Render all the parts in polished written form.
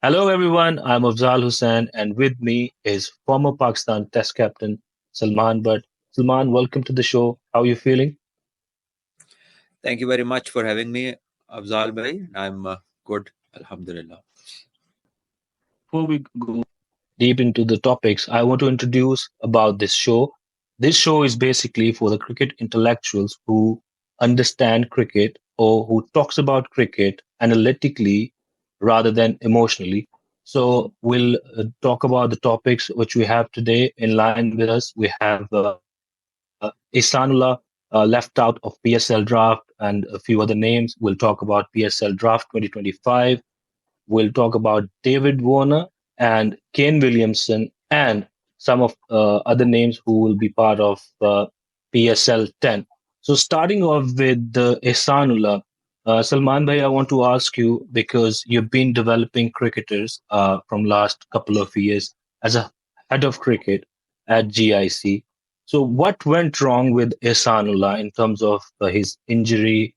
Hello, everyone. I'm Afzal Hussain, and with me is former Pakistan Test captain Salman Butt. Salman, welcome to the show. How are you feeling? Thank you very much for having me, Afzal Bhai. I'm good, Alhamdulillah. Before we go deep into the topics, I want to introduce about this show. This show is basically for the cricket intellectuals who understand cricket or who talks about cricket analytically rather than emotionally. So we'll talk about the topics which we have today. In line with us, we have Ihsanullah left out of PSL draft and a few other names. We'll talk about PSL draft 2025. We'll talk about David Warner and Kane Williamson and some of other names who will be part of PSL 10. So starting off with Ihsanullah, Salman bhai, I want to ask you because you've been developing cricketers from last couple of years as a head of cricket at GIC. So what went wrong with Ihsanullah in terms of his injury,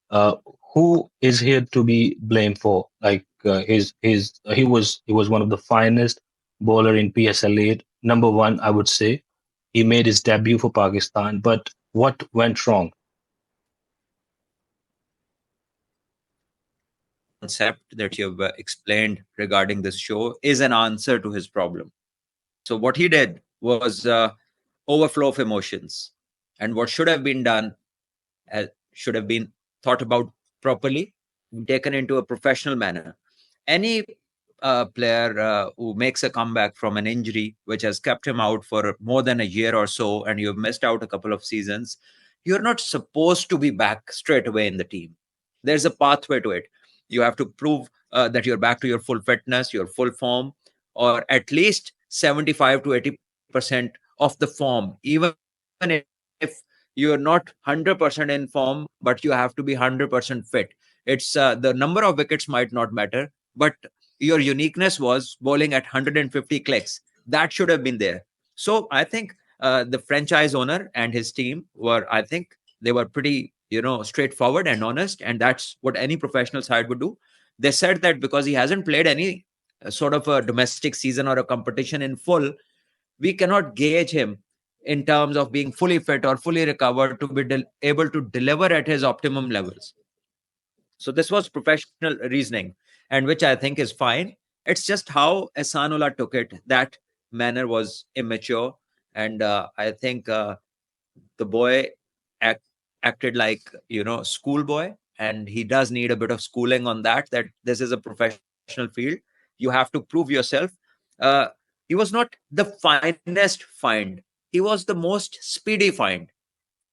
uh, who is here to be blamed for? Like his he was one of the finest bowler in PSL 8, number one, I would say. He made his debut for Pakistan, but what went wrong? Concept that you've explained regarding this show is an answer to his problem. So what he did was overflow of emotions, and what should have been done should have been thought about properly, taken into a professional manner. Any player who makes a comeback from an injury which has kept him out for more than a year or so, and you've missed out a couple of seasons, you're not supposed to be back straight away in the team. There's a pathway to it. You have to prove that you're back to your full fitness, your full form, or at least 75 to 80% of the form, even if you're not 100% in form, but you have to be 100% fit. It's the number of wickets might not matter, but your uniqueness was bowling at 150 clicks. That should have been there. So I think the franchise owner and his team were, I think, they were pretty, straightforward and honest, and that's what any professional side would do. They said that because he hasn't played any sort of a domestic season or a competition in full, we cannot gauge him in terms of being fully fit or fully recovered to be able to deliver at his optimum levels. So this was professional reasoning, and which I think is fine. It's just how Ehsanullah took it. That manner was immature, and I think the boy act, acted like schoolboy, and he does need a bit of schooling on that. That this is a professional field. You have to prove yourself. Uh, he was not the finest find. He was the most speedy find.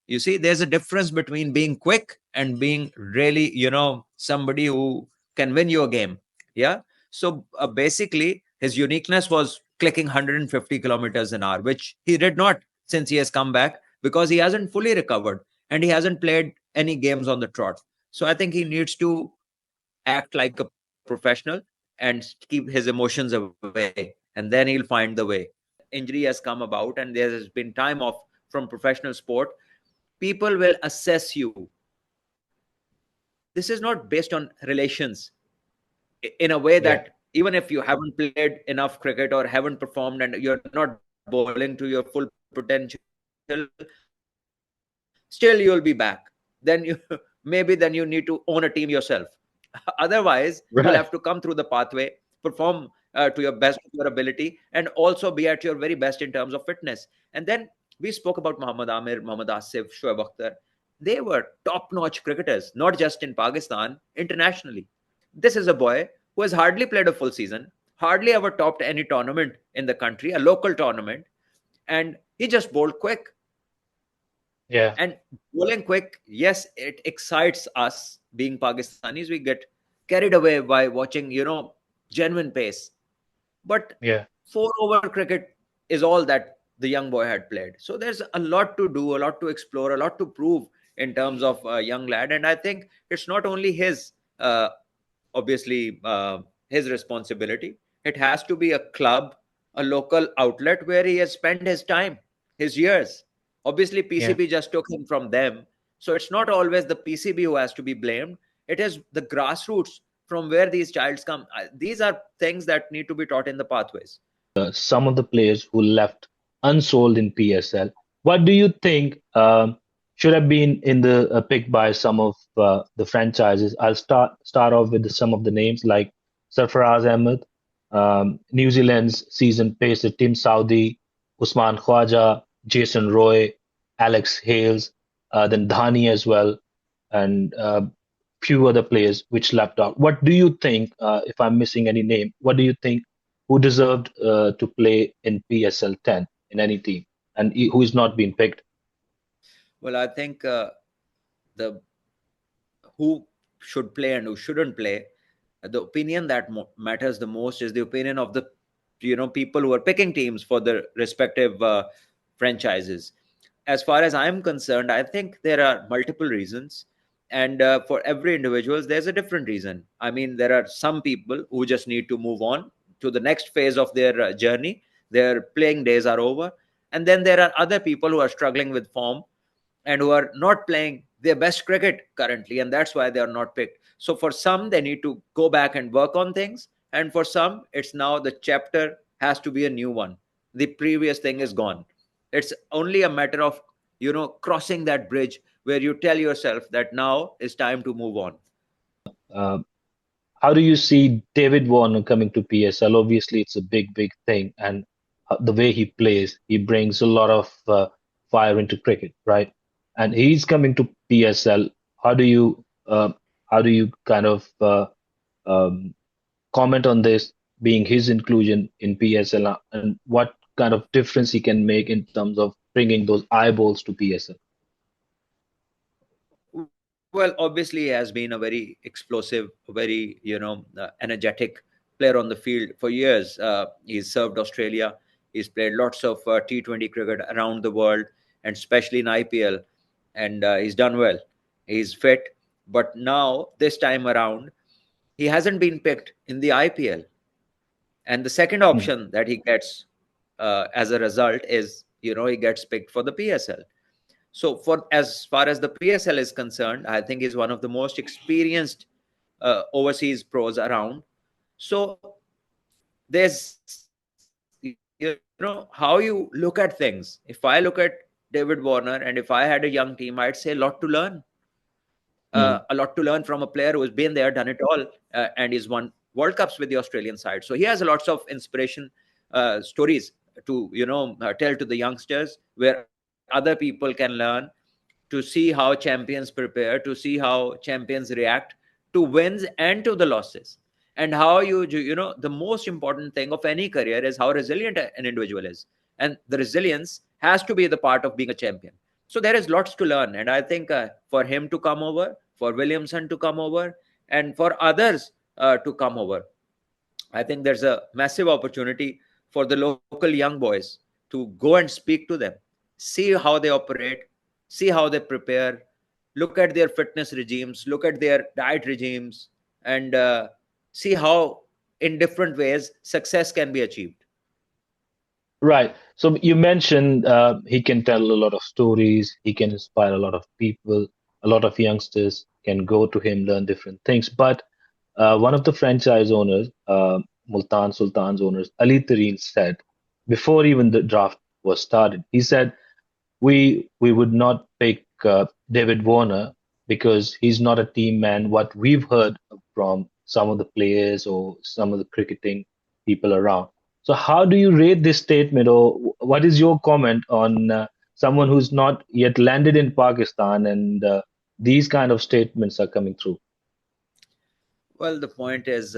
You see, there's a difference between being quick and being really, somebody who can win you a game. Yeah. So basically, his uniqueness was clicking 150 kilometers an hour, which he did not since he has come back because he hasn't fully recovered and he hasn't played any games on the trot. So I think he needs to act like a professional and keep his emotions away, and then he'll find the way. Injury has come about and there has been time off from professional sport. People will assess you. This is not based on relations in a way Yeah, that even if you haven't played enough cricket or haven't performed and you're not bowling to your full potential, still you'll be back. Then you maybe then you need to own a team yourself. Otherwise, you'll have to come through the pathway, right. perform to your best of your ability, and also be at your very best in terms of fitness. And then we spoke about Muhammad Amir, Muhammad Asif, Shoaib Akhtar. They were top-notch cricketers, not just in Pakistan, internationally. This is a boy who has hardly played a full season, hardly ever topped any tournament in the country, a local tournament, and he just bowled quick. Yeah, And bowling quick, yes, it excites us being Pakistanis. We get carried away by watching, genuine pace. But yeah, four over cricket is all that the young boy had played. So there's a lot to do, a lot to explore, a lot to prove in terms of a young lad. And I think it's not only his, obviously, his responsibility. It has to be a club, a local outlet where he has spent his time, his years. Obviously, yeah, PCB just took him from them. So it's not always the PCB who has to be blamed. It is the grassroots. from where these childs come. These are things that need to be taught in the pathways. Some of the players who left unsold in PSL. What do you think should have been in the pick by some of the franchises? I'll start off with some of the names like Sarfaraz Ahmed, New Zealand's seasoned pacer Tim Southee, Usman Khwaja, Jason Roy, Alex Hales, then Dhani as well, and few other players which left out. What do you think, if I'm missing any name, what do you think who deserved to play in PSL 10 in any team and who is not being picked? Well, I think the who should play and who shouldn't play, the opinion that matters the most is the opinion of the people who are picking teams for the respective franchises. As far as I'm concerned, I think there are multiple reasons, and for every individual there's a different reason. I mean, there are some people who just need to move on to the next phase of their journey. Their playing days are over. And then there are other people who are struggling with form and who are not playing their best cricket currently, and that's why they are not picked. So for some, they need to go back and work on things, and for some, it's now the chapter has to be a new one. The previous thing is gone. It's only a matter of crossing that bridge where you tell yourself that now is time to move on. Uh, how do you see David Warner coming to PSL? Obviously, it's a big thing, and the way he plays, he brings a lot of fire into cricket, right? And he's coming to PSL. How do you kind of comment on this being his inclusion in PSL and what kind of difference he can make in terms of bringing those eyeballs to PSL? Well, obviously, he has been a very explosive, very energetic player on the field for years. He's served Australia. He's played lots of T20 cricket around the world, and especially in IPL, and he's done well. He's fit, but now this time around, he hasn't been picked in the IPL. And the second Hmm. option that he gets as a result is, he gets picked for the PSL. So, for as far as the PSL is concerned, I think he's one of the most experienced overseas pros around. So, there's how you look at things. If I look at David Warner and if I had a young team, I'd say a lot to learn. A Hmm. lot to learn from a player who has been there, done it all, and he's won World Cups with the Australian side. So he has lots of inspiration stories to tell to the youngsters, where other people can learn to see how champions prepare, to see how champions react to wins and to the losses, and how the most important thing of any career is how resilient an individual is, and the resilience has to be the part of being a champion. So there is lots to learn, and I think for him to come over, for Williamson to come over, and for others to come over, I think there's a massive opportunity for the local young boys to go and speak to them, see how they operate, see how they prepare, look at their fitness regimes, look at their diet regimes, and see how, in different ways, success can be achieved. Right. So you mentioned he can tell a lot of stories, he can inspire a lot of people, a lot of youngsters can go to him, learn different things. But one of the franchise owners, Multan Sultan's owners, Ali Tareen said, before even the draft was started, he said, we would not pick David Warner because he's not a team man. What we've heard from some of the players or some of the cricketing people around. So how do you rate this statement, or what is your comment on someone who's not yet landed in Pakistan and these kind of statements are coming through? Well, the point is,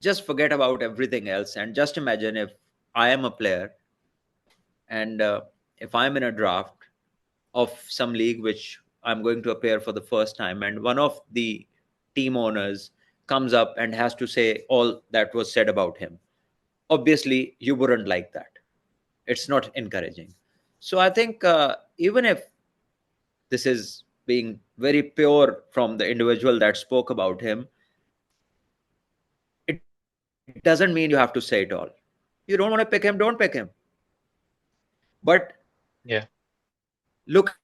just forget about everything else and just imagine if I am a player, and if I'm in a draft of some league which I'm going to appear for the first time, and one of the team owners comes up and has to say all that was said about him. Obviously, you wouldn't like that. It's not encouraging. So I think even if this is being very pure from the individual that spoke about him, it doesn't mean you have to say it all. You don't want to pick him, don't pick him. But Yeah. look at the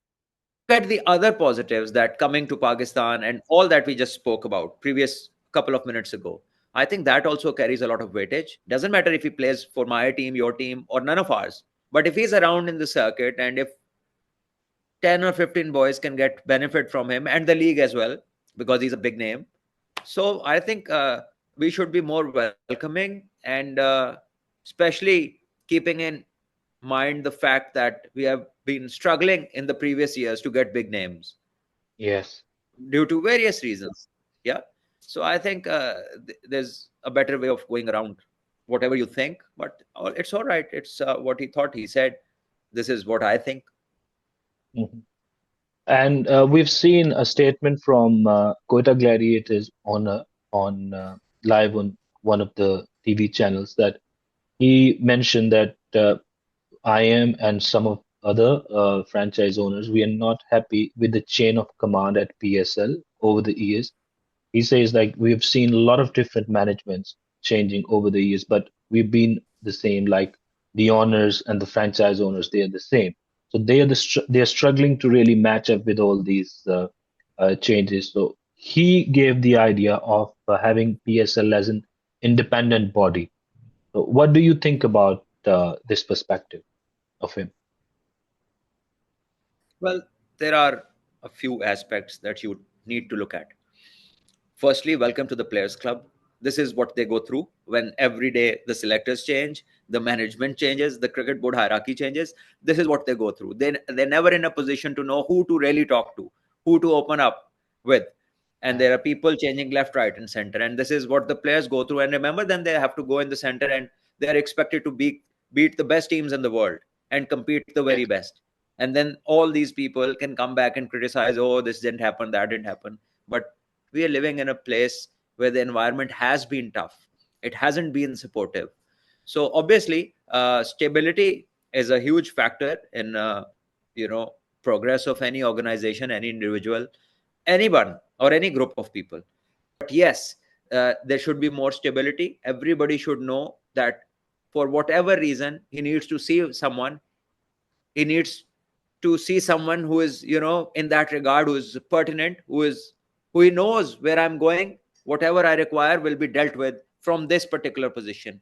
players that he has picked. at the other positives that coming to Pakistan and all that we just spoke about previous couple of minutes ago, I think that also carries a lot of weightage. Doesn't matter if he plays for my team, your team, or none of ours. But if he's around in the circuit and if 10 or 15 boys can get benefit from him and the league as well, because he's a big name. So I think we should be more welcoming and especially keeping in mind the fact that we have been struggling in the previous years to get big names Yes. due to various reasons. Yeah. So I think there's a better way of going around whatever you think, but it's all right. It's what he thought. He said, "This is what I think." Mhm. And we've seen a statement from Quetta Gladiators on live on one of the TV channels that he mentioned that I am and some of other franchise owners, we are not happy with the chain of command at PSL over the years. He says like we've seen a lot of different managements changing over the years, but we've been the same. Like the owners and the franchise owners, they are the same. So they are struggling to really match up with all these changes. So he gave the idea of having PSL as an independent body. So what do you think about this perspective of him? Well, there are a few aspects that you need to look at. Firstly, welcome to the Players Club. This is what they go through when every day the selectors change, the management changes, the cricket board hierarchy changes. This is what they go through. They're never in a position to know who to really talk to, who to open up with. And Yeah. there are people changing left, right, and center. And this is what the players go through. And remember, then they have to go in the center and they're expected to beat the best teams in the world and compete the very Yes. best. And then all these people can come back and criticize, oh, this didn't happen, that didn't happen. But we are living in a place where the environment has been tough. It hasn't been supportive. So obviously, stability is a huge factor in you know progress of any organization, any individual, anyone, or any group of people. But yes, there should be more stability. Everybody should know that for whatever reason he needs to see someone. He needs to see someone who is in that regard, who is pertinent, who he knows where I'm going. Whatever I require will be dealt with from this particular position.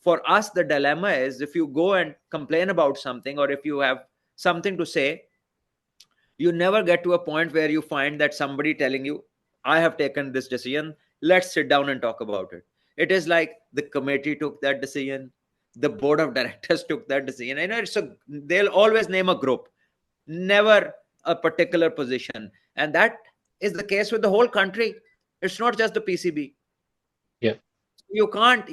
For us, the dilemma is if you go and complain about something, or if you have something to say, you never get to a point where you find that somebody telling you, I have taken this decision, let's sit down and talk about it. It is like the committee took that decision, the board of directors took that decision. They'll always name a group, never a particular position. And that is the case with the whole country. It's not just the PCB. Yeah. You can't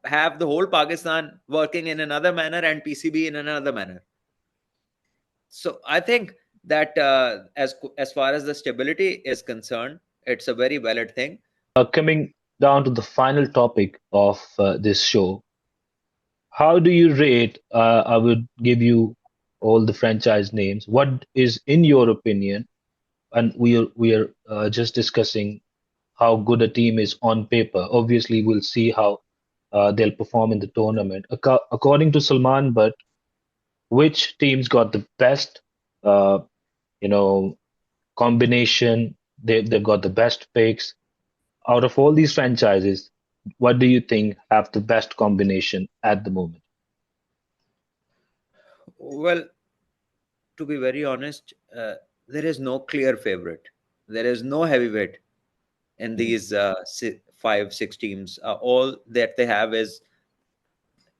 have the whole Pakistan working in another manner and PCB in another manner. So I think that as far as the stability is concerned, it's a very valid thing. Coming down to the final topic of this show, how do you rate? I would give you all the franchise names. What is, in your opinion, and we are just discussing how good a team is on paper. Obviously, we'll see how they'll perform in the tournament. According to Salman Butt, which teams got the best, uh, you know, combination? They've got the best picks out of all these franchises. What do you think have the best combination at the moment? Well, to be very honest, there is no clear favorite. There is no heavyweight in Mhm. these 5 6 teams. All that they have is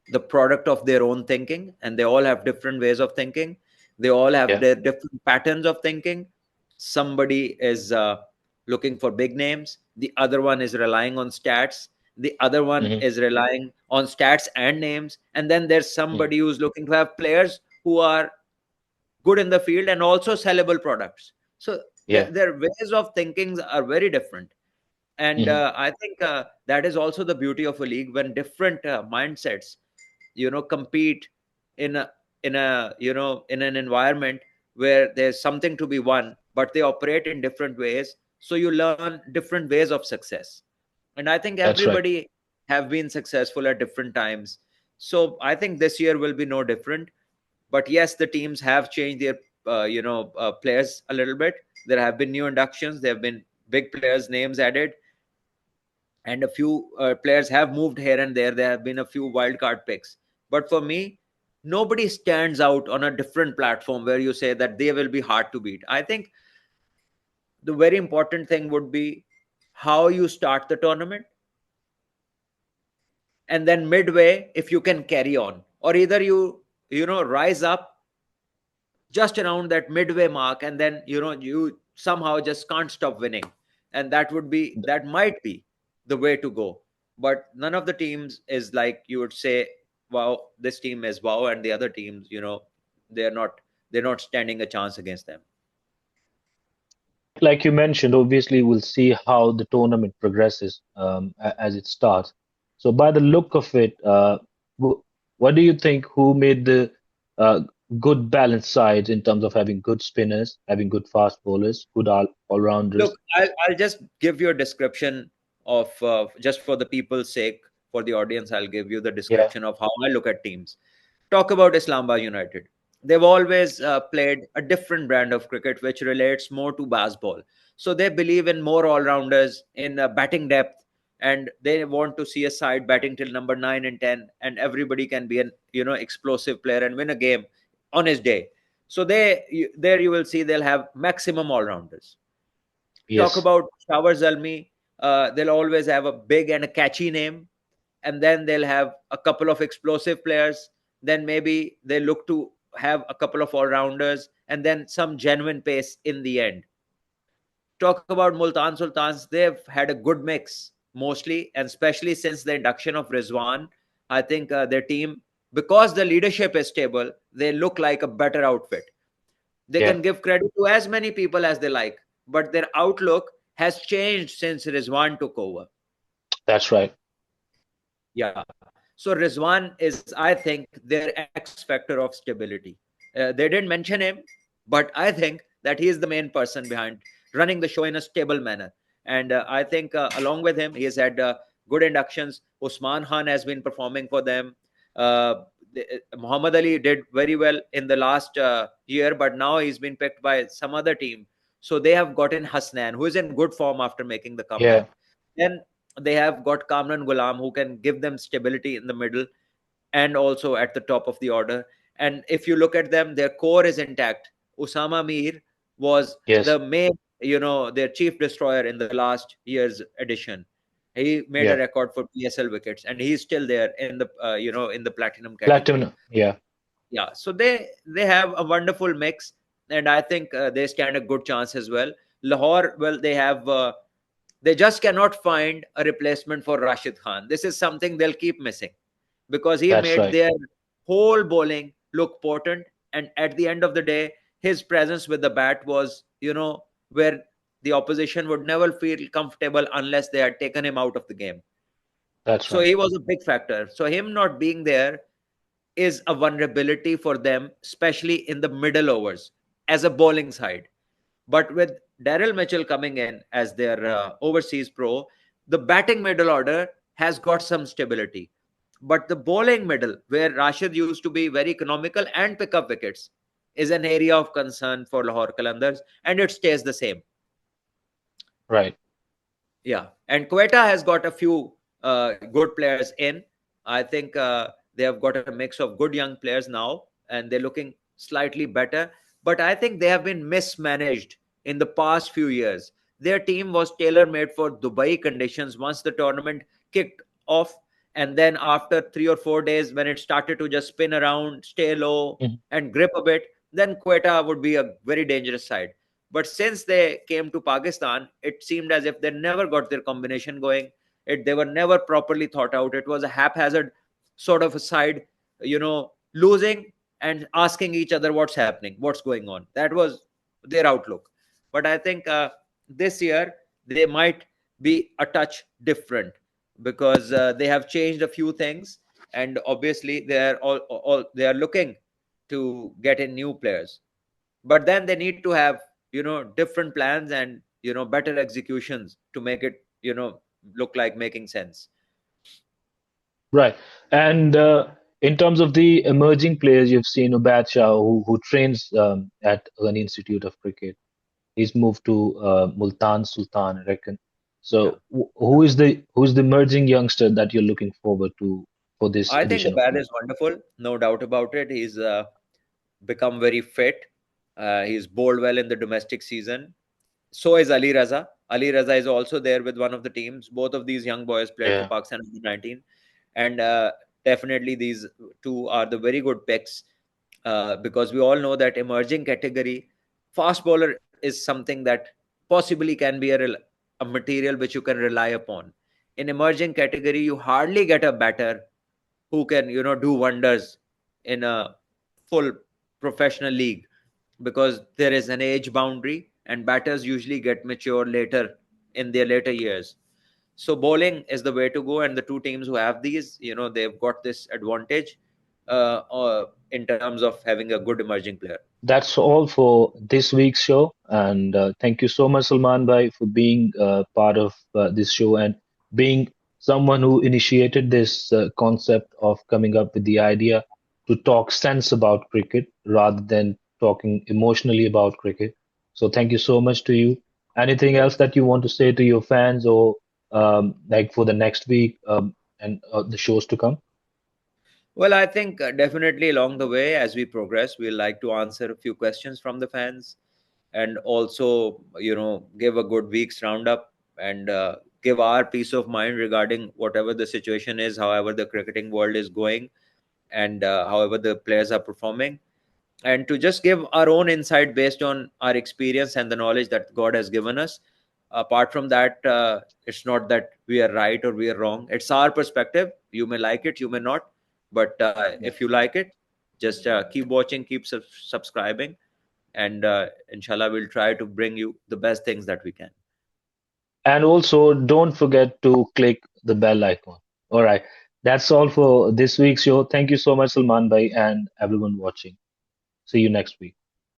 the product of their own thinking, and they all have different ways of thinking. They all have Yeah. their different patterns of thinking. Somebody is looking for big names, the other one is relying on stats, the other one Hmm. is relying on stats and names, and then there's Hmm. somebody who's looking to have players who are good in the field and also sellable products. So Yeah. their ways of thinking are very different. And Hmm. I think that is also the beauty of a league, when different mindsets compete in in an environment where there's something to be won, but they operate in different ways, so you learn different ways of success. And I think That's right. everybody have been successful at different times. So I think this year will be no different. But yes, the teams have changed their players a little bit. There have been new inductions. There have been big players' names added, and a few players have moved here and there. There have been a few wild card picks, but for me, nobody stands out on a different platform where you say that they will be hard to beat. I think the very important thing would be how you start the tournament, and then midway, if you can carry on, or either you rise up just around that midway mark, and then you somehow just can't stop winning, and that might be the way to go. But none of the teams is like you would say, wow, this team is wow, and the other teams, they're not they're not standing a chance against them. Like you mentioned, obviously we'll see how the tournament progresses as it starts. So by the look of it, what do you think? Who made the uh, good balanced sides in terms of having good spinners, having good fast bowlers, good all-rounders? Look, I'll just give you a description of, just for the people's sake, for the audience, I'll give you the Yeah, description of how I look at teams. Talk about Islamabad United. They've always played a different brand of cricket, which relates more to baseball. So they believe in more all rounders, in batting depth, and they want to see a side batting till number 9 and 10, and everybody can be an explosive player and win a game on his day. So there you will see they'll have maximum all rounders. Talk yes, about Showers Zalmi, they'll always have a big and a catchy name, and then they'll have a couple of explosive players. Then maybe they look to have a couple of all rounders, and then some genuine pace in the end. Talk about Multan Sultans, they've had a good mix mostly, and especially since the induction of Rizwan. I think their team, because the leadership is stable, they look like a better outfit. They yeah, can give credit to as many people as they like, but their outlook has changed since Rizwan took over. that's right. Yeah. So Rizwan is, I think, their X factor of stability. They didn't mention him, but I think that he is the main person behind running the show in a stable manner. And I think along with him, he has had good inductions. Usman Khan has been performing for them. Muhammad Ali did very well in the last year, but now he's been picked by some other team. So they have gotten Hasnan, who is in good form after making the Yeah, comeback. Then they have got Kamran Ghulam, who can give them stability in the middle and also at the top of the order. And if you look at them, their core is intact. Usama Mir was yes, the main, their chief destroyer in the last year's edition. He made a yeah. record for PSL wickets, and he's still there in the, in the platinum category. Platinum, yeah, Yeah, so they have a wonderful mix, and I think they stand a good chance as well. Lahore, well, they just cannot find a replacement for Rashid Khan. This is something they'll keep missing because he that's made right. their whole bowling look potent. And at the end of the day, his presence with the bat was, where the opposition would never feel comfortable unless they had taken him out of the game. That's So right. he was a big factor. So him not being there is a vulnerability for them, especially in the middle overs as a bowling side. But with Daryl Mitchell coming in as their overseas pro, the batting middle order has got some stability. But the bowling middle, where Rashid used to be very economical and pick up wickets, is an area of concern for Lahore Qalandars, and it stays the same. Right. Yeah, and Quetta has got a few good players in. I think they have got a mix of good young players now, and they're looking slightly better. But I think they have been mismanaged in the past few years. Their team was tailor made for Dubai conditions once the tournament kicked off, and then after 3 or 4 days, when it started to just spin around, stay low, Mhm. and grip a bit, then Quetta would be a very dangerous side. But since they came to Pakistan, it seemed as if they never got their combination going. They were never properly thought out. It was a haphazard sort of a side, losing and asking each other what's happening, what's going on. That was their outlook. But I think this year they might be a touch different because they have changed a few things, and obviously they are all they are looking to get in new players, but then they need to have different plans and better executions to make it look like making sense. Right. And In terms of the emerging players, you've seen Ubaid Shah, who trains at Ghani Institute of Cricket. He's moved to Multan Sultan, I reckon. Yeah. So, who is the emerging youngster that you're looking forward to for this I think edition of Ubaid T? is wonderful, no doubt about it. He's become very fit. He's bowled well in the domestic season. So is Ali Raza. Ali Raza is also there with one of the teams. Both of these young boys played for Yeah, Pakistan under 19, and definitely these two are the very good picks because we all know that emerging category fast bowler is something that possibly can be a material which you can rely upon. In emerging category, you hardly get a batter who can do wonders in a full professional league because there is an age boundary and batters usually get mature later in their later years. So bowling is the way to go, and the two teams who have these, they've got this advantage in terms of having a good emerging player. that's all for this week's show. And thank you so much, Salman Bhai, for being part of this show and being someone who initiated this concept of coming up with the idea to talk sense about cricket rather than talking emotionally about cricket. So thank you so much to you. Anything else that you want to say to your fans or like for the next week and the shows to come? Well, I think definitely along the way, as we progress, we'll like to answer a few questions from the fans and also, give a good week's roundup and give our peace of mind regarding whatever the situation is, however the cricketing world is going, and however the players are performing, and to just give our own insight based on our experience and the knowledge that God has given us. Apart from that, it's not that we are right or we are wrong. It's our perspective. You may like it, you may not, but if you like it, just keep watching, keep subscribing, and inshallah, we'll try to bring you the best things that we can. And also, don't forget to click the bell icon. All right. That's all for this week's show. Thank you so much, Salman Bhai, and everyone watching. See you next week.